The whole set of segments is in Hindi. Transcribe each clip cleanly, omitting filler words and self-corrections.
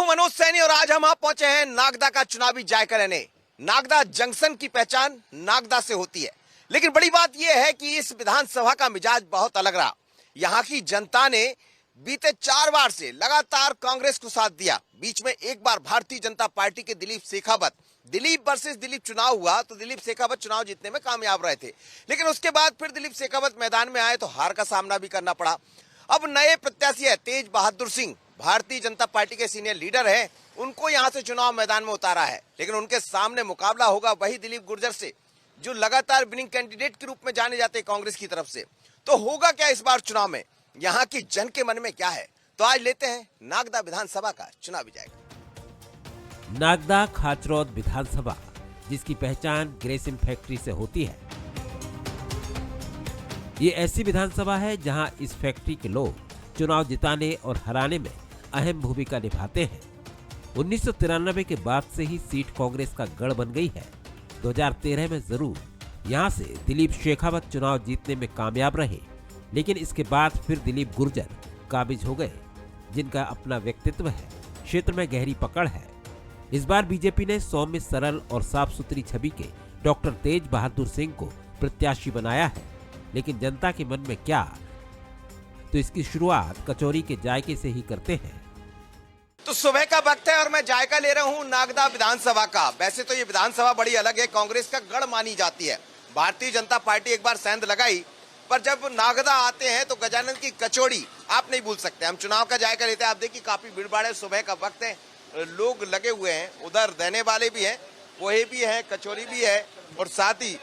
हूं मनोज सैनी और आज हम आप पहुंचे हैं नागदा का चुनावी जायका लेने। नागदा जंक्शन की पहचान नागदा से होती है, लेकिन बड़ी बात यह है कि इस विधानसभा का मिजाज बहुत अलग रहा। यहां की जनता ने बीते 4 बार से लगातार कांग्रेस को साथ दिया। बीच में एक बार भारतीय जनता पार्टी के दिलीप शेखावत, दिलीप वर्सेस दिलीप चुनाव हुआ तो दिलीप शेखावत चुनाव जीतने में कामयाब रहे थे, लेकिन उसके बाद फिर दिलीप शेखावत मैदान में आए तो हार का सामना भी करना पड़ा। अब नए प्रत्याशी है तेज बहादुर सिंह, भारतीय जनता पार्टी के सीनियर लीडर हैं, उनको यहां से चुनाव मैदान में उतारा है, लेकिन उनके सामने मुकाबला होगा वही दिलीप गुर्जर से जो लगातार विनिंग कैंडिडेट के रूप में जाने जाते हैं कांग्रेस की तरफ से। तो होगा क्या इस बार चुनाव में, यहाँ की जन के मन में क्या है, तो आज लेते हैं नागदा विधानसभा का चुनावी जायका। नागदा खाचरौद विधानसभा, जिसकी पहचान ग्रेसिम फैक्ट्री से होती है। ये ऐसी विधानसभा है जहां इस फैक्ट्री के लोग चुनाव जिताने और हराने में अहम भूमिका निभाते हैं। 1993 के बाद से ही सीट कांग्रेस का गढ़ बन गई है। 2013 में जरूर यहां से दिलीप शेखावत चुनाव जीतने में कामयाब रहे, लेकिन इसके बाद फिर दिलीप गुर्जर काबिज हो गए, जिनका अपना व्यक्तित्व है, क्षेत्र में गहरी पकड़ है। इस बार बीजेपी ने सौम्य, सरल और साफ सुथरी छवि के डॉक्टर तेज बहादुर सिंह को प्रत्याशी बनाया है, लेकिन जनता के मन में क्या, तो इसकी शुरुआत कचौरी के जायके से ही करते हैं। तो सुबह का वक्त है और मैं जायका ले रहा हूं नागदा विधानसभा का। वैसे तो ये विधानसभा बड़ी अलग है, कांग्रेस का गढ़ मानी जाती है। भारतीय जनता पार्टी एक बार सेंध लगाई, पर जब नागदा आते हैं तो गजानन की कचौड़ी आप नहीं भूल सकते। हम चुनाव का जायका लेते हैं, आप देखिए काफी भीड़ भाड़ है, सुबह का वक्त है, लोग लगे हुए हैं, उधर देने वाले भी हैं, पोहे भी हैं, कचौरी भी है और साथ ही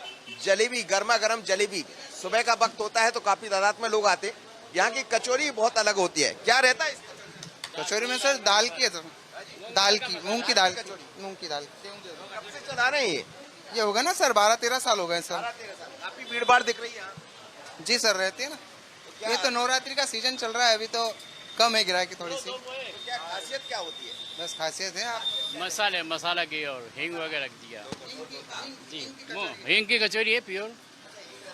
जलेबी, गर्मा गर्म जलेबी। सुबह का वक्त होता है तो काफी तादाद में लोग आते। यहाँ की कचौरी बहुत अलग होती है। क्या रहता है इस कचौरी में सर? दाल की है सर, दाल की, मूंग की दाल, मूंग की दाल। कब से चला रहे हैं ये होगा ना सर, 12-13 साल हो गए सर। 12-13 साल। काफी भीड़ भाड़ दिख रही है यहाँ। जी सर, रहती है ना। ये तो नवरात्रि का सीजन चल रहा है, अभी तो कम है गिराकी थोड़ी सी। तो क्या खासियत क्या होती है? बस खासियत है आप मसाला की और हींग वगैरह रख दिया जी। हींग की कचौरी है प्योर,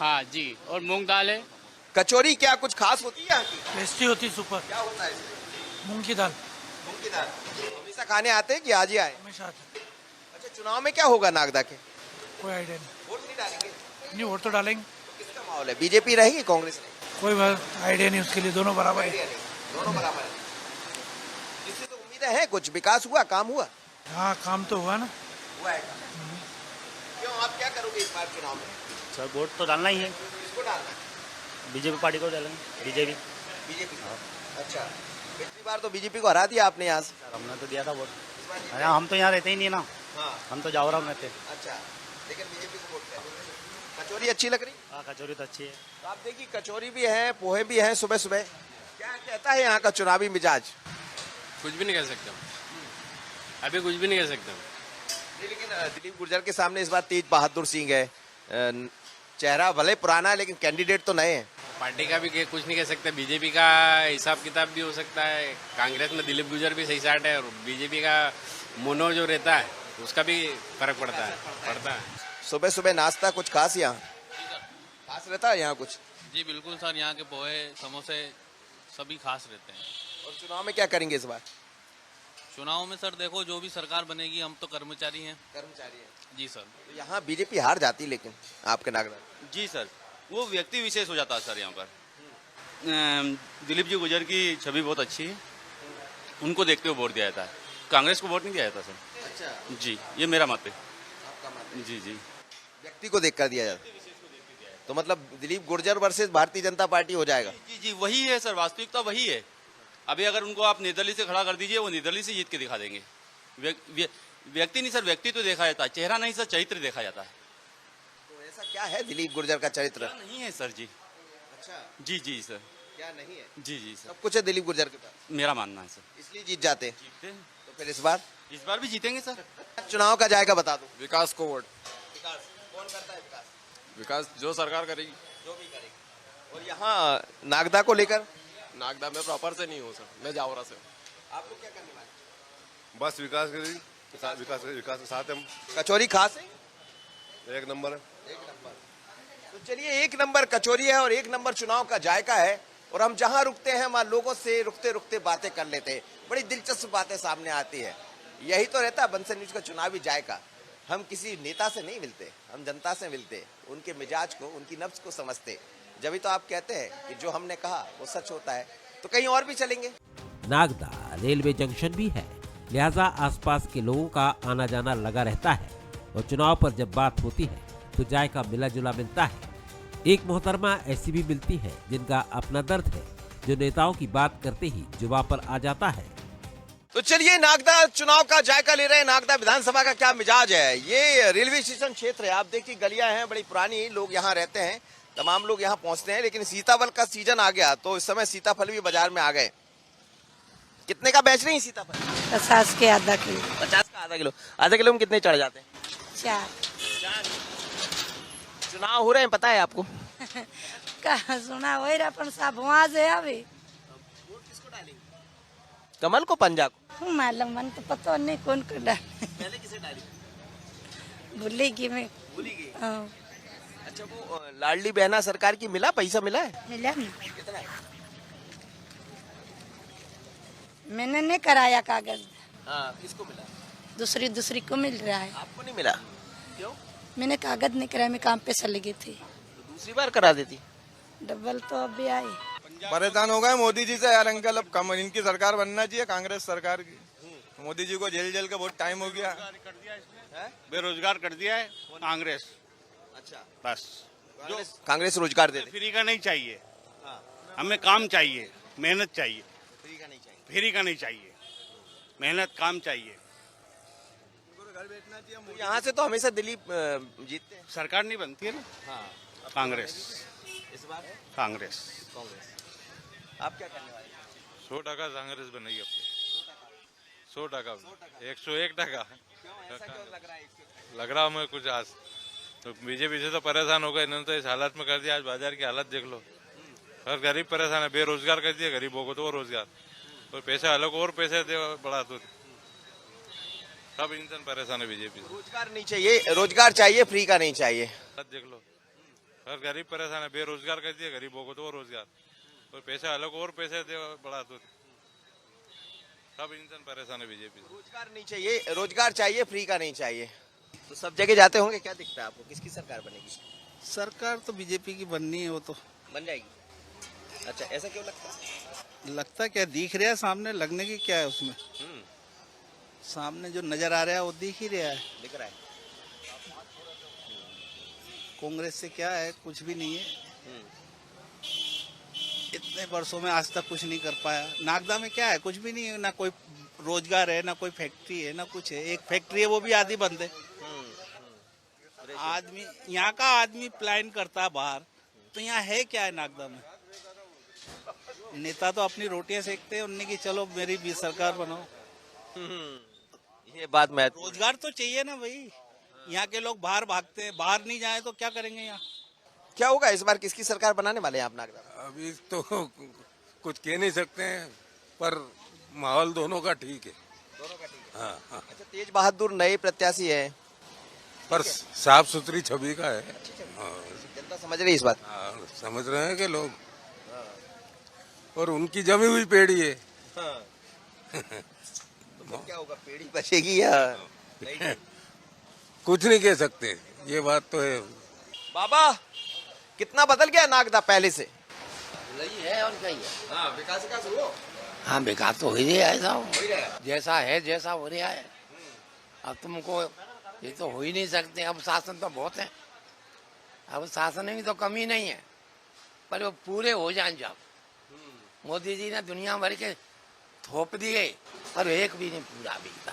हाँ जी, और मूंग दाल है। कचौरी क्या कुछ खास होती है यहाँ की? टेस्टी होती सुपर। क्या होता है इसमें? मूंग की दाल मूंग की दाल। हमेशा खाने आते हैं कि आज ही आए? हमेशा आते। अच्छा, चुनाव में क्या होगा नागदा के? कोई आइडिया नहीं। वोट नहीं डालेंगे? नहीं, वोट तो डालेंगे। तो किसका माहौल है, बीजेपी रहेगी कांग्रेस रहेगी? कोई आइडिया नहीं उसके लिए, दोनों बराबर है। आइडिया नहीं, दोनों बराबर है। इससे तो उम्मीदें हैं, कुछ विकास हुआ, काम हुआ? हाँ, काम तो हुआ ना। हुआ है काम। क्यों, आप क्या करोगे इस बार चुनाव में? सर वोट तो डालना ही है, किसको डालना है? बीजेपी पार्टी को डालेंगे। BJP BJP. अच्छा, पिछली बार तो बीजेपी को हरा दिया आपने यहाँ से। हमने तो दिया था वोट। इस बार अरे हम तो यहाँ रहते ही नहीं ना, हाँ, हम तो जावरा में रहते। अच्छा, लेकिन बीजेपी को वोट करेंगे। कचौरी अच्छी लग रही? हाँ, कचौरी तो अच्छी है। तो आप देखिए कचौरी भी है, पोहे भी हैं सुबह सुबह। क्या कहता है यहाँ का चुनावी मिजाज? कुछ भी नहीं कह सकते हम, अभी कुछ भी नहीं कह सकते हम। नहीं, लेकिन दिलीप गुर्जर के सामने इस बार तेज बहादुर सिंह है। चेहरा भले पुराना है लेकिन कैंडिडेट तो नए हैं। पार्टी का भी कुछ नहीं कह सकते, बीजेपी का हिसाब किताब भी हो सकता है। कांग्रेस में दिलीप गुर्जर भी सही साइड है और बीजेपी का मोनो जो रहता है उसका भी फर्क पड़ता है। सुबह सुबह नाश्ता कुछ खास यहाँ खास रहता है यहाँ कुछ? जी बिल्कुल सर, यहाँ के पोहे, समोसे सभी खास रहते हैं। और चुनाव में क्या करेंगे इस बार? चुनाव में सर देखो, जो भी सरकार बनेगी, हम तो कर्मचारी हैं। कर्मचारी है जी सर। तो यहाँ बीजेपी हार जाती, लेकिन आपके नागदा? जी सर, वो व्यक्ति विशेष हो जाता है सर यहाँ पर। दिलीप जी गुर्जर की छवि बहुत अच्छी है, उनको देखते हुए वोट दिया जाता है, कांग्रेस को वोट नहीं दिया जाता सर। अच्छा, जी, ये मेरा मत है। आपका मत है? जी जी, व्यक्ति को देखकर दिया जाता, तो मतलब दिलीप गुर्जर वर्सेस भारतीय जनता पार्टी हो जाएगा? जी जी, वही है सर, वास्तविकता वही है। अभी अगर उनको आप निर्दलीय से खड़ा कर दीजिए, वो निर्दलीय से जीत के दिखा देंगे। व्यक्ति नहीं सर, व्यक्ति तो देखा जाता है, चेहरा नहीं सर, चरित्र देखा जाता है। तो ऐसा क्या है दिलीप गुर्जर का चरित्र? नहीं है सर जी। अच्छा, जी जी सर, क्या नहीं है? जी जी सर, सब कुछ है दिलीप गुर्जर के पास, मेरा मानना है सर। इसलिए जीत जाते हैं। जीतते हैं, तो फिर इस बार भी जीतेंगे सर। चुनाव का जायका बता दो। विकास को वोट। विकास कौन करता है? विकास विकास जो सरकार करेगी। जो भी करेगी। और यहाँ नागदा को लेकर? नागदा में प्रॉपर से नहीं हो सर, मैं जावरा से। आप लोग क्या करने वाले? बस विकास विकास के साथ हम। कचौरी खास है? एक नंबर है। एक नंबर। तो चलिए, एक नंबर कचौरी है और एक नंबर चुनाव का जायका है। और हम जहां रुकते हैं वहां लोगों से रुकते रुकते बातें कर लेते हैं। बड़ी दिलचस्प बातें सामने आती है। यही तो रहता है बंसल न्यूज का चुनावी जायका। हम किसी नेता से नहीं मिलते, हम जनता से मिलते, उनके मिजाज को, उनकी नब्ज को समझते। जब तो आप कहते हैं कि जो हमने कहा वो सच होता है। तो कहीं और भी चलेंगे। नागदा रेलवे जंक्शन भी है, लिहाजा आसपास के लोगों का आना जाना लगा रहता है और चुनाव पर जब बात होती है तो जायका मिला जुला मिलता है। एक मोहतरमा ऐसी भी मिलती है जिनका अपना दर्द है, जो नेताओं की बात करते ही जुबान पर आ जाता है। तो चलिए नागदा चुनाव का जायका ले रहे हैं। नागदा विधानसभा का क्या मिजाज है। ये रेलवे स्टेशन क्षेत्र है, आप देखिए गलियां हैं बड़ी पुरानी, लोग यहाँ रहते हैं, तमाम लोग यहाँ पहुंचते हैं। लेकिन सीताफल का सीजन आ गया तो इस समय सीताफल भी बाजार में आ गए। कितने का बेच रही हैं सीताफल? 50 के आधा किलो। 50 का आधा किलो। आधा किलो में कितने चढ़ जाते हैं? 4। चुनाव हो रहे हैं, पता है आपको? कहाँ सुना वही अपन सब वहाँ से अभी कमल को, पंजा को? मालूम मन तो पता नहीं कौन को डाले। पहले किसे डाली? भूली की मैं। भूली गई। हाँ। अच्छा, वो लाडली बहना सरकार की मिला, पैसा मिला है? मिला नहीं। कितना है? मैंने नहीं कराया कागज। हाँ, किसको मिला? दूसरी को मिल रहा है। आपको नहीं मिला? क्यों? मैंने कागज नहीं कराया, मैं काम पे चली गई थी। तो दूसरी बार करा देती। डबल तो अभी आई। परेशान हो गए मोदी जी से यार अंकल। अब कम इनकी सरकार बनना चाहिए, कांग्रेस सरकार की। मोदी जी को जेल का बहुत टाइम हो गया। बेरोजगार कर दिया है कांग्रेस। अच्छा, बस जो कांग्रेस रोजगार दे दे। फ्री का नहीं चाहिए, हमें काम चाहिए, मेहनत चाहिए। फ्री का नहीं चाहिए। फ्री का नहीं चाहिए, मेहनत काम चाहिए। तो यहाँ से तो हमेशा दिलीप जीतते हैं। सरकार नहीं बनती है ना। हाँ, कांग्रेस। इस बार कांग्रेस। कांग्रेस। आप क्या करने वाले? 100% कांग्रेस बनेगी अपनी। 100%, 101%। ऐसा क्यों लग रहा है? लग रहा हमें कुछ आज तो बीजेपी से तो परेशान हो गए, इन्होंने तो इस हालत में कर दिया। आज बाजार की हालत देख लो, हर गरीब परेशान है। बेरोजगार कर दिया गरीबों को, तो और रोजगार और पैसे अलग और पैसे बढ़ा दो, सब इंसान परेशान है बीजेपी से। रोजगार नहीं चाहिए, रोजगार चाहिए, फ्री का नहीं चाहिए। हालत देख लो, हर गरीब परेशान है। बेरोजगार कर दिया गरीबों को, तो और रोजगार और पैसे अलग और पैसे बढ़ा दो, सब इंसान परेशान है बीजेपी से। रोजगार नहीं चाहिए, रोजगार चाहिए, फ्री का नहीं चाहिए। तो सब जगह जाते होंगे, क्या दिखता है आपको? किसकी सरकार बनेगी? सरकार तो बीजेपी की बननी है, वो तो बन जाएगी। अच्छा, ऐसा क्यों लगता है? लगता क्या दिख रहा है सामने, लगने की क्या है उसमें? सामने जो नजर आ रहा है वो दिख ही रहा है। दिख रहा है। कांग्रेस से क्या है, कुछ भी नहीं है। इतने वर्षों में आज तक कुछ नहीं कर पाया। नागदा में क्या है, कुछ भी नहीं है, ना कोई रोजगार है, ना कोई फैक्ट्री है, ना कुछ है। एक फैक्ट्री है, वो भी आधी बंद है। आदमी यहाँ का आदमी प्लान करता है बाहर, तो यहाँ है क्या है नागदा में? नेता तो अपनी रोटियां सेकते हैं, उन्हें की चलो मेरी भी सरकार बनाओ। ये बात मैं रोजगार तो चाहिए ना भाई। यहाँ के लोग बाहर भागते हैं, बाहर नहीं जाए तो क्या करेंगे यहाँ? क्या होगा इस बार, किसकी सरकार बनाने वाले हैं आप नागदा? अभी तो कुछ कह नहीं सकते हैं, पर माहौल दोनों का ठीक है। दोनों का ठीक है। हाँ हाँ, अच्छा, तेज बहादुर नए प्रत्याशी है, पर साफ सुथरी छवि का है। हाँ, जनता समझ रही है इस बात? हाँ, समझ रहे हैं कि लोग, और उनकी जमी हुई पेड़ी है। तो क्या होगा, पेड़ी बचेगी या नहीं? कुछ नहीं कह सकते, ये बात तो है। बाबा, कितना बदल गया नागदा पहले से? है और क्या ही है। हाँ, विकास हुआ। हाँ, विकास तो हो ही रहा है साहब, जैसा है जैसा हो रहा है। अब तुमको ये तो हो ही नहीं सकते। अब शासन तो बहुत है, अब शासन में तो कमी नहीं है, पर वो पूरे हो जाए जब। मोदी जी ने दुनिया भर के थोप दिए, पर एक भी नहीं पूरा बिकता।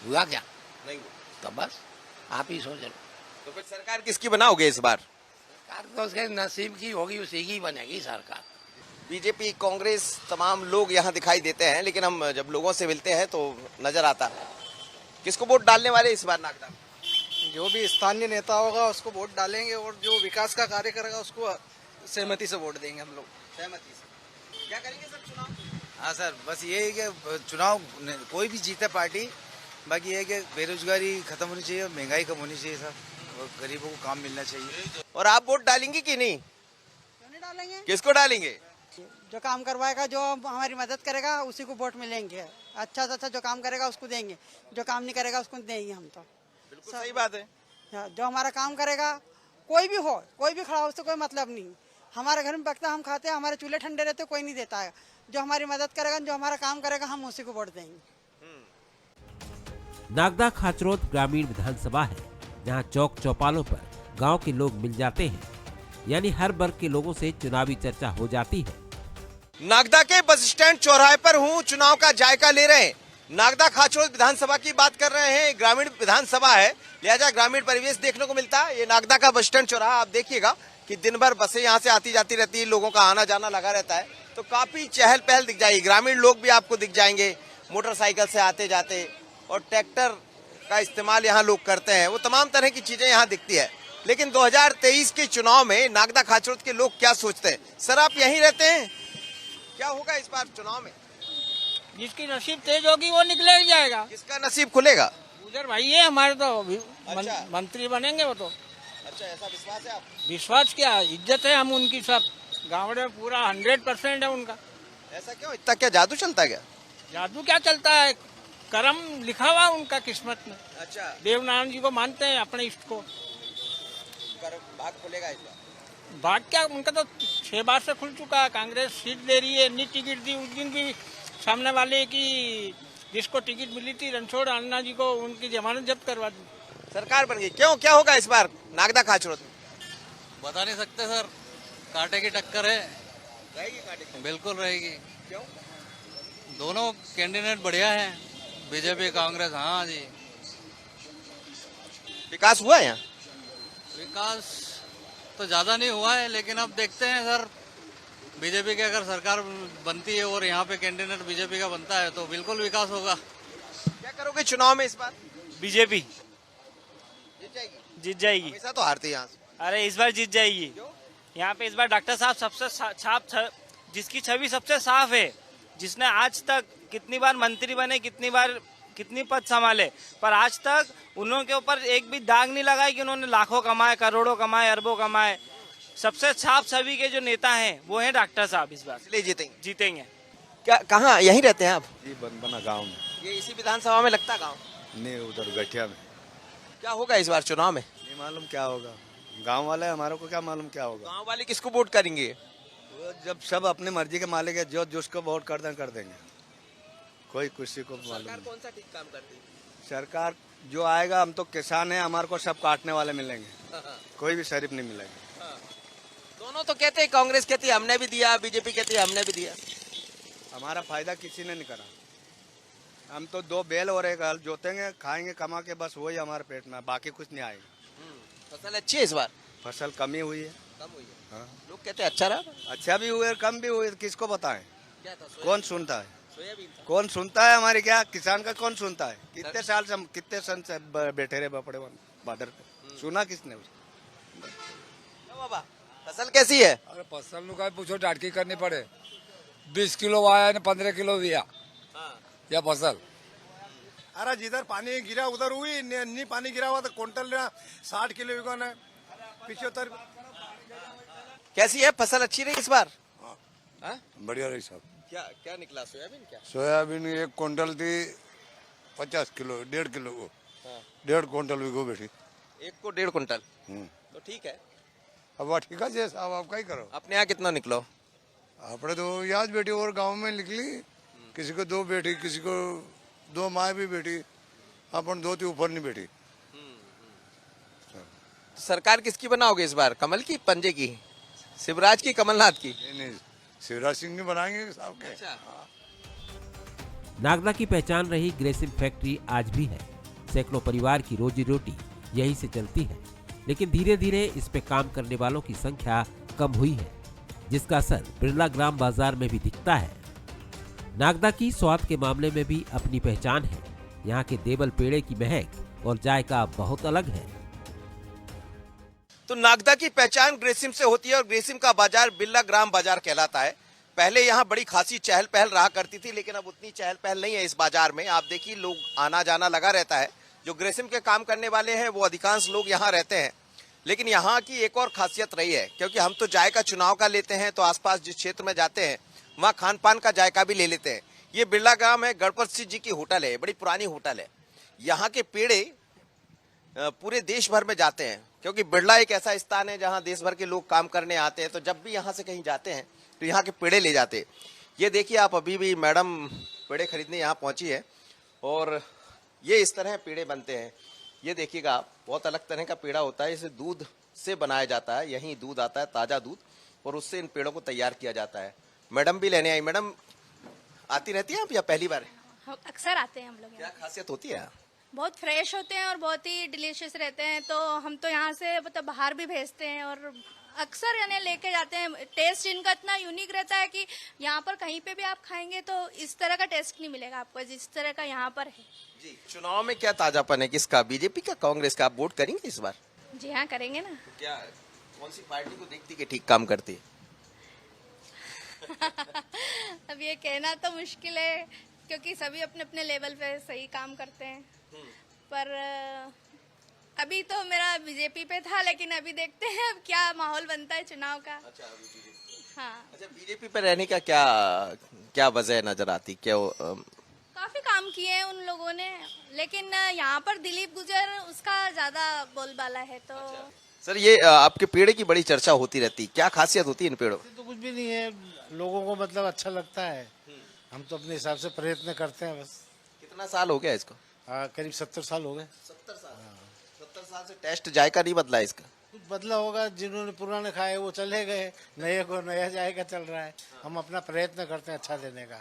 हुआ क्या? नहीं। तो बस आप ही सोच लो। तो फिर सरकार किसकी बनाओगे इस बार? सरकार तो उसके नसीब की होगी, उसी की बनेगी सरकार। बीजेपी, कांग्रेस, तमाम लोग यहाँ दिखाई देते हैं, लेकिन हम जब लोगों से मिलते हैं तो नजर आता है। किसको वोट डालने वाले इस बार नागदा? जो भी स्थानीय नेता होगा उसको वोट डालेंगे, और जो विकास का कार्य करेगा उसको सहमति से वोट देंगे हम लोग। सहमति से। क्या करेंगे सर चुनाव? हाँ सर, बस ये है कि चुनाव कोई भी जीते पार्टी, बाकी ये है कि बेरोजगारी खत्म होनी चाहिए, महंगाई कम होनी चाहिए सर, और गरीबों को काम मिलना चाहिए। और आप वोट डालेंगे कि नहीं? क्यों नहीं डालेंगे? किसको डालेंगे? जो काम करवाएगा, जो हमारी मदद करेगा उसी को वोट मिलेंगे। अच्छा से अच्छा जो काम करेगा उसको देंगे, जो काम नहीं करेगा उसको नहीं देंगे हम तो। बिल्कुल सही बात है। जो हमारा काम करेगा, कोई भी हो, कोई भी खड़ा हो, उससे कोई मतलब नहीं। हमारे घर में पकता हम खाते हैं, हमारे चूल्हे ठंडे रहते, कोई नहीं देता है। जो हमारी मदद करेगा, जो हमारा काम करेगा, हम उसी को वोट देंगे। नागदा खाचरोद ग्रामीण विधानसभा है, जहां चौक चौपालों पर गांव के लोग मिल जाते हैं, यानी हर वर्ग के लोगों से चुनावी चर्चा हो जाती है। नागदा के बस स्टैंड चौराहे पर हूँ, चुनाव का जायका ले रहे हैं। नागदा खाचरोद विधानसभा की बात कर रहे हैं, ग्रामीण विधानसभा है, लिहाजा ग्रामीण परिवेश देखने को मिलता है। ये नागदा का बस स्टैंड चौराहा आप देखिएगा कि दिन भर बसें यहाँ से आती जाती रहती है, लोगों का आना जाना लगा रहता है, तो काफी चहल पहल दिख जाएगी। ग्रामीण लोग भी आपको दिख जाएंगे, मोटरसाइकिल से आते जाते, और ट्रैक्टर का इस्तेमाल यहाँ लोग करते हैं। वो तमाम तरह की चीजें यहाँ दिखती है। लेकिन 2023 के चुनाव में नागदा खाचरोद के लोग क्या सोचते हैं? सर, आप यहीं रहते हैं, क्या होगा इस बार चुनाव में? जिसकी नसीब तेज होगी वो निकले ही जाएगा। किसका नसीब खुलेगा? उधर भाई है हमारे तो अच्छा। मंत्री बनेंगे वो तो। अच्छा, ऐसा विश्वास है आप? विश्वास क्या, इज्जत है हम उनकी, सब गाँव में पूरा 100% है उनका। ऐसा क्यों? इतना क्या जादू चलता है क्या? जादू क्या चलता है, कर्म लिखा हुआ उनका किस्मत में। अच्छा, देवनारायण जी को मानते हैं अपने इष्ट को। भाग खुलेगा इस बार? भाग क्या, उनका तो 6 बार से खुल चुका है। कांग्रेस सीट दे रही है, नहीं टिकट दी। उस दिन भी सामने वाले की जिसको टिकट मिली थी रणछोड़ अन्ना जी को, उनकी जमानत जब्त करवा दी। सरकार बन गई, क्यों? क्या होगा इस बार नागदा खाचरोद में? बता नहीं सकते सर, कांटे की टक्कर है। रहेगी कांटे की? बिल्कुल रहेगी। क्यों? दोनों कैंडिडेट बढ़िया हैं, बीजेपी कांग्रेस। हाँ जी, विकास हुआ यहाँ? विकास तो ज्यादा नहीं हुआ है, लेकिन अब देखते हैं सर, बीजेपी की अगर सरकार बनती है और यहाँ पे कैंडिडेट बीजेपी का बनता है तो बिल्कुल विकास होगा। क्या करोगे चुनाव में इस बार? बीजेपी जीत जाएगी? जीत जाएगी। हमेशा तो हारती है यहाँ से। अरे इस बार जीत जाएगी। यहाँ पे इस बार डॉक्टर साहब सबसे जिसकी छवि सबसे साफ है, जिसने आज तक कितनी बार मंत्री बने, कितनी पद संभाले, पर आज तक उन्होंने के ऊपर एक भी दाग नहीं लगाया कि उन्होंने लाखों कमाए, करोड़ों कमाए, अरबों कमाए। सबसे साफ छवि के जो नेता हैं वो हैं डॉक्टर साहब। इस बार इसलिए जीतेंगे। क्या, कहाँ यहीं रहते हैं आप? जी, बना गांव में। ये इसी विधानसभा में लगता गांव? नहीं, उधर गठिया में। क्या होगा इस बार चुनाव में? नहीं मालूम क्या होगा, गांव वाले हमारे को क्या मालूम क्या होगा। गांव वाले किसको वोट करेंगे? जब सब अपनी मर्जी के मालिक है, जो जिसको वोट कर देंगे। कोई किसी को मालूम। सरकार कौन सा ठीक काम करती है? सरकार जो आएगा, हम तो किसान है, हमारे को सब काटने वाले मिलेंगे, कोई भी शरीफ नहीं मिलेगा। दोनों तो कहते हैं, कांग्रेस कहती है हमने भी दिया, बीजेपी कहती है हमने भी दिया। हमारा फायदा किसी ने नहीं करा। हम तो 2 बैल और 1 हल जोतेंगे, खाएंगे कमा के, बस वही हमारे पेट में, बाकी कुछ नहीं आएगा। फसल अच्छी है इस बार? फसल कमी हुई है। कम हुई है? हाँ। लोग कहते हैं अच्छा रहा। अच्छा भी हुए, कम भी हुए, किसको बताएं? क्या था? कौन सुनता है? सोयाबीन था। कौन सुनता है? हमारी क्या किसान का कौन सुनता है? कितने साल से, कितने सन से बैठे रहे बपड़े बॉर्डर पे, सुना किसने? बाबा, फसल कैसी है? अरे फसल नु का पूछो, डाटकी करनी पड़े। 20 किलो आया ने 15 किलो दिया। या फसल, अरे जिधर पानी गिरा उधर हुई, नहीं पानी गिरा हुआ तो क्विंटल 60 किलो बिका है, 75। कैसी है फसल? अच्छी रही इस बार? बढ़िया रही साहब। क्या क्या निकला? सोयाबीन? क्या सोयाबीन 1 क्विंटल थी 50 किलो, 1.5 किलो को 1.5 क्विंटल भी गो बैठी। एक को 1.5 क्विंटल? तो ठीक है। अब ठीक है साहब, आप क्या करो? अपने यहाँ कितना निकलो? अपने तो याद बेटी और गांव में निकली, किसी को 2 बेटी, किसी को 2 माँ भी बेटी, अपन 2 थी ऊपर नहीं बेटी। सरकार किसकी बनाओगे इस बार? कमल की, पंजे की, शिवराज की, कमलनाथ की? नहीं, शिवराज सिंह ने बनाएंगे साहब के। अच्छा। नागदा की पहचान रही ग्रेसिम फैक्ट्री आज भी है। सैकड़ों परिवार की रोजी रोटी यहीं से चलती है, लेकिन धीरे धीरे इस पे काम करने वालों की संख्या कम हुई है, जिसका असर बिरला ग्राम बाजार में भी दिखता है। नागदा की स्वाद के मामले में भी अपनी पहचान है। यहाँ के देवल पेड़े की महक और जायका बहुत अलग है। तो नागदा की पहचान ग्रेसिम से होती है, और ग्रेसिम का बाजार बिरला ग्राम बाजार कहलाता है। पहले यहाँ बड़ी खासी चहल पहल रहा करती थी, लेकिन अब उतनी चहल पहल नहीं है इस बाजार में। आप देखिए, लोग आना जाना लगा रहता है। जो ग्रेसिम के काम करने वाले हैं वो अधिकांश लोग यहाँ रहते हैं। लेकिन यहाँ की एक और खासियत रही है, क्योंकि हम तो जायका चुनाव का लेते हैं तो आसपास जिस क्षेत्र में जाते हैं वहाँ खान पान का जायका भी ले लेते हैं। ये बिरला ग्राम है, गणपत सिंह जी की होटल है, बड़ी पुरानी होटल है। यहाँ के पेड़े पूरे देश भर में जाते हैं, क्योंकि बिरला एक ऐसा स्थान है जहाँ देश भर के लोग काम करने आते हैं। तो जब भी यहाँ से कहीं जाते हैं तो यहाँ के पेड़े ले जाते हैं। ये देखिए आप, अभी भी मैडम पेड़े खरीदने यहाँ पहुंची है और ये इस तरह पेड़े बनते हैं। ये देखिएगा आप, बहुत अलग तरह का पेड़ा होता है। इसे दूध से बनाया जाता है, यहीं दूध आता है, ताजा दूध, और उससे इन पेड़ों को तैयार किया जाता है। मैडम भी लेने आई। मैडम आती रहती है आप या पहली बार? अक्सर आते हैं हम लोग। क्या खासियत होती है? बहुत फ्रेश होते हैं और बहुत ही डिलीशियस रहते हैं। तो हम तो यहाँ से मतलब बाहर भी भेजते हैं और अक्सर यानी लेके जाते हैं। टेस्ट इनका इतना यूनिक रहता है कि यहाँ पर कहीं पे भी आप खाएंगे तो इस तरह का टेस्ट नहीं मिलेगा आपको जिस तरह का यहाँ पर है। जी, चुनाव में क्या ताजापन है? किसका, बीजेपी का, कांग्रेस का? आप वोट करेंगे इस बार? जी हाँ, करेंगे ना। क्या कौन सी पार्टी को देखती कि ठीक काम करती है? अब ये कहना तो मुश्किल है, क्योंकि सभी अपने अपने लेवल पे सही काम करते हैं। पर अभी तो मेरा बीजेपी पे था, लेकिन अभी देखते हैं अब क्या माहौल बनता है चुनाव का। अच्छा, अभी बीजेपी। हाँ। अच्छा, बीजेपी पे रहने का क्या वजह नजर आती? क्या काफी काम किए हैं उन लोगों ने, लेकिन यहाँ पर दिलीप गुजर उसका ज्यादा बोलबाला है। तो सर, ये आपके पेड़ की बड़ी चर्चा होती रहती, क्या खासियत होती है इन पेड़ों? तो कुछ भी नहीं है, लोगों को मतलब अच्छा लगता है। हम तो अपने हिसाब से प्रयत्न करते हैं बस। कितना साल हो गया इसको? करीब 70 साल हो गए। 70 साल? 70 साल से टेस्ट जायका नहीं बदला इसका? कुछ बदला होगा, जिन्होंने पुराने खाए वो चले गए, नए को नया जायका चल रहा है। हम अपना प्रयत्न करते हैं अच्छा देने का।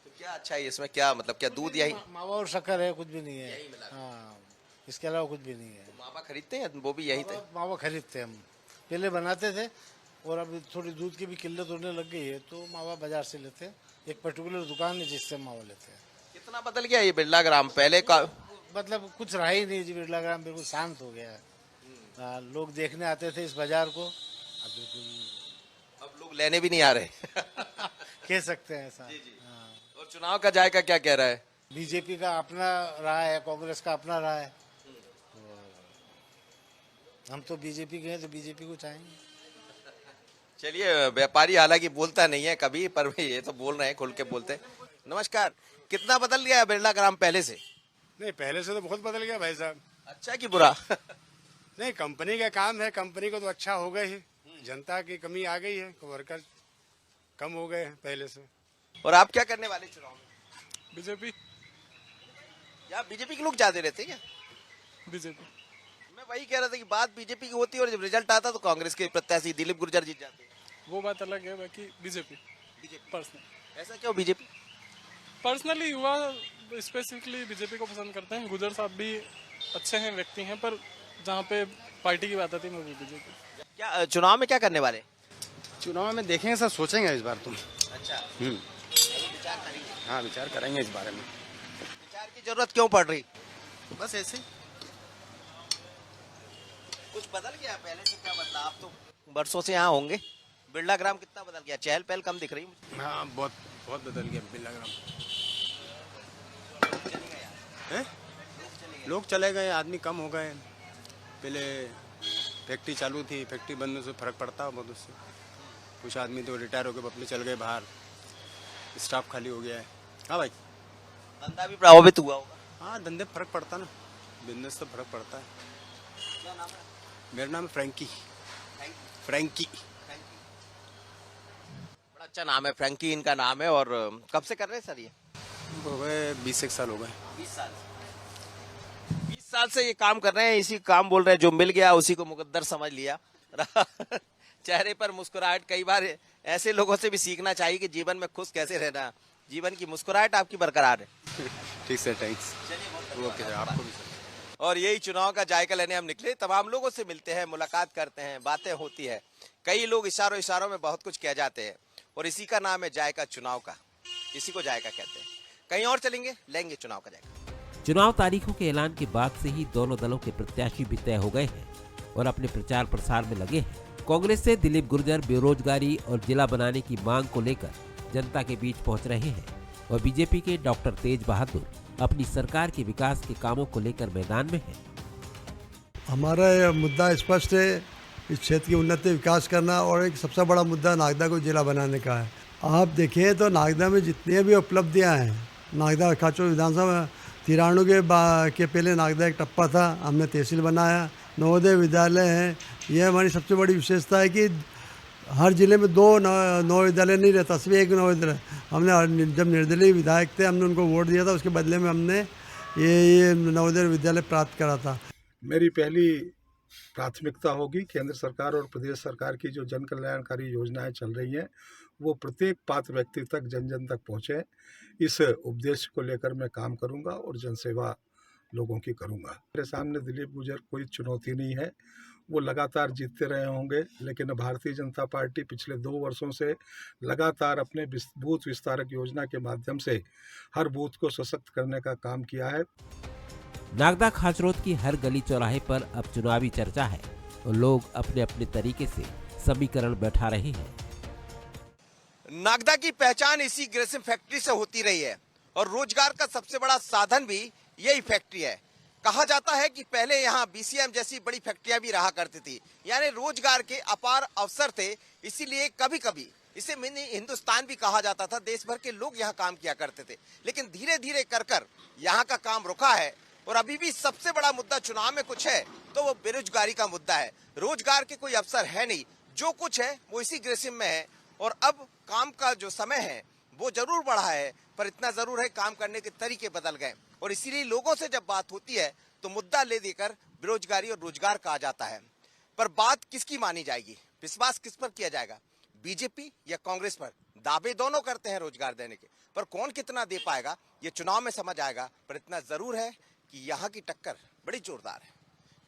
तो क्या अच्छा है इसमें? क्या मतलब, क्या दूध यही मावा और शक्कर है, कुछ भी नहीं है। हाँ, इसके अलावा कुछ भी नहीं है। तो मावा खरीदते हैं वो भी यही थे? मावा खरीदते हैं हम, पहले बनाते थे और अब थोड़ी दूध की भी किल्लत होने लग गई है तो मावा बाजार से लेते हैं। एक पर्टिकुलर दुकान है जिससे मावा लेते हैं। कितना बदल गया ये बिरला ग्राम पहले का? मतलब कुछ रहा ही नहीं जी, बिरला ग्राम बिल्कुल शांत हो गया है। लोग देखने आते थे इस बाजार को, अब बिल्कुल अब लोग लेने भी नहीं आ रहे। कह सकते हैं ऐसा। हाँ। और चुनाव का जायका क्या कह रहा है? बीजेपी का अपना रहा है, कांग्रेस का अपना रहा है। हम तो बीजेपी के हैं तो बीजेपी को चाहेंगे। चलिए, व्यापारी हालांकि बोलता नहीं है कभी, पर ये तो बोल रहे हैं, खुल के बोलते हैं। नमस्कार, कितना बदल गया बिरला ग्राम पहले से? नहीं, पहले से तो बहुत बदल गया भाई साहब। अच्छा कि बुरा? नहीं, कंपनी का काम है, कंपनी को तो अच्छा हो गए ही। जनता की कमी आ गई है, वर्कर कम हो गए हैं पहले से। और आप क्या करने वाले चुनाव में? बीजेपी। यहाँ बीजेपी के लोग ज्यादा रहते हैं क्या? बीजेपी। मैं वही कह रहा था कि बात बीजेपी की होती है और जब रिजल्ट आता तो कांग्रेस के प्रत्याशी दिलीप गुर्जर जीत जाते हैं। वो बात अलग है, बाकी बीजेपी। पर्सनल। ऐसा क्यों बीजेपी? पर्सनली युवा स्पेसिफिकली बीजेपी को पसंद करते हैं। गुजर साहब भी अच्छे हैं, व्यक्ति हैं, पर जहाँ पे पार्टी की बात आती है वो बीजेपी। क्या चुनाव में क्या करने वाले? चुनाव में देखेंगे सर, सोचेंगे इस बार तुम। अच्छा। विचार करेंगे। हाँ, विचार करेंगे इस बारे में। विचार की जरूरत क्यों पड़ रही? बस ऐसे ही। कुछ बदल गया पहले से? क्या बदला? आप तो बरसों से यहाँ होंगे। बिरला ग्राम कितना बदल गया? चहल पहल कम दिख रही है। हाँ, बहुत बहुत बदल गया बिरला ग्राम। लोग चले गए, आदमी कम हो गए। पहले फैक्ट्री चालू थी, फैक्ट्री बंद होने से फर्क पड़ता है बहुत उससे। कुछ आदमी तो रिटायर होकर अपने चल गए बाहर, स्टाफ खाली हो गया है। हाँ भाई, धंधा भी प्रभावित हुआ होगा। हाँ, धंधे फर्क पड़ता ना, बिजनेस तो फर्क पड़ता है। क्या नाम है? मेरा नाम फ्रैंकी। फ्रैंकी। बड़ा अच्छा नाम है, फ्रैंकी इनका नाम है। और कब से कर रहे हैं सर ये? हो गए 20 साल हो गए। 20 साल 20 साल से ये काम कर रहे हैं। इसी काम बोल रहे हैं, जो मिल गया उसी को मुकद्दर समझ लिया। चेहरे पर मुस्कुराहट। कई बार ऐसे लोगों से भी सीखना चाहिए कि जीवन में खुश कैसे रहना। जीवन की मुस्कुराहट आपकी बरकरार है। ठीक सर, थैंक्स। ओके सर, आपको भी। और यही चुनाव का जायका लेने हम निकले। तमाम लोगों से मिलते हैं, मुलाकात करते हैं, बातें होती है। कई लोग इशारों इशारों में बहुत कुछ कह जाते हैं और इसी का नाम है जायका चुनाव का। इसी को जायका कहते हैं। कहीं और चलेंगे, लेंगे चुनाव का जायका। चुनाव तारीखों के ऐलान के बाद से ही दोनों दलों के प्रत्याशी भी तय हो गए हैं और अपने प्रचार प्रसार में लगे हैं। कांग्रेस से दिलीप गुर्जर बेरोजगारी और जिला बनाने की मांग को लेकर जनता के बीच पहुंच रहे हैं और बीजेपी के डॉक्टर तेज बहादुर अपनी सरकार के विकास के कामों को लेकर मैदान में हैं। हमारा ये मुद्दा स्पष्ट है, इस क्षेत्र की उन्नति विकास करना और एक सबसे बड़ा मुद्दा नागदा को जिला बनाने का है। आप देखें तो नागदा में जितनी भी उपलब्धियां हैं, नागदा खाचो विधानसभा 93 के पहले नागदा एक टप्पा था, हमने तहसील बनाया, नवोदय विद्यालय है। यह हमारी सबसे बड़ी विशेषता है कि हर जिले में 2 नवोदय नहीं रहता, सिर्फ एक नवोदय। हमने जब निर्दलीय विधायक थे, हमने उनको वोट दिया था, उसके बदले में हमने ये नवोदय विद्यालय प्राप्त करा था। मेरी पहली प्राथमिकता होगी केंद्र सरकार और प्रदेश सरकार की जो जन कल्याणकारी योजनाएं चल रही हैं वो प्रत्येक पात्र व्यक्ति तक, जन जन तक पहुँचे। इस उद्देश्य को लेकर मैं काम करूंगा और जनसेवा लोगों की करूंगा। मेरे सामने दिलीप गुजर कोई चुनौती नहीं है, वो लगातार जीतते रहे होंगे, लेकिन भारतीय जनता पार्टी पिछले 2 वर्षों से लगातार अपने बूथ विस्तारक योजना के माध्यम से हर बूथ को सशक्त करने का काम किया है। नागदा खाचरोद की हर गली चौराहे पर अब चुनावी चर्चा है और लोग अपने अपने तरीके से समीकरण बैठा रहे हैं। नागदा की पहचान इसी ग्रेसिम फैक्ट्री से होती रही है और रोजगार का सबसे बड़ा साधन भी यही फैक्ट्री है। कहा जाता है कि पहले यहाँ बीसीएम जैसी बड़ी फैक्ट्रियां भी रहा करती थी, यानी रोजगार के अपार अवसर थे। इसीलिए कभी कभी इसे मिनी हिंदुस्तान भी कहा जाता था, देश भर के लोग यहाँ काम किया करते थे। लेकिन धीरे धीरे कर यहाँ का काम रुका है और अभी भी सबसे बड़ा मुद्दा चुनाव में कुछ है तो वो बेरोजगारी का मुद्दा है। रोजगार के कोई अवसर है नहीं, जो कुछ है वो इसी ग्रेसिम में है। और अब काम का जो समय है वो जरूर बढ़ा है, पर इतना जरूर है काम करने के तरीके बदल गए और इसीलिए लोगों से जब बात होती है तो मुद्दा ले देकर बेरोजगारी और रोजगार कहा जाता है। पर बात किसकी मानी जाएगी, विश्वास किस पर किया जाएगा, बीजेपी या कांग्रेस पर? दावे दोनों करते हैं रोजगार देने के, पर कौन कितना दे पाएगा ये चुनाव में समझ आएगा। पर इतना जरूर है कि यहाँ की टक्कर बड़ी जोरदार है।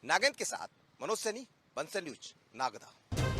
नागेंद्र के साथ मनोज सैनी, बंसल न्यूज, नागदा।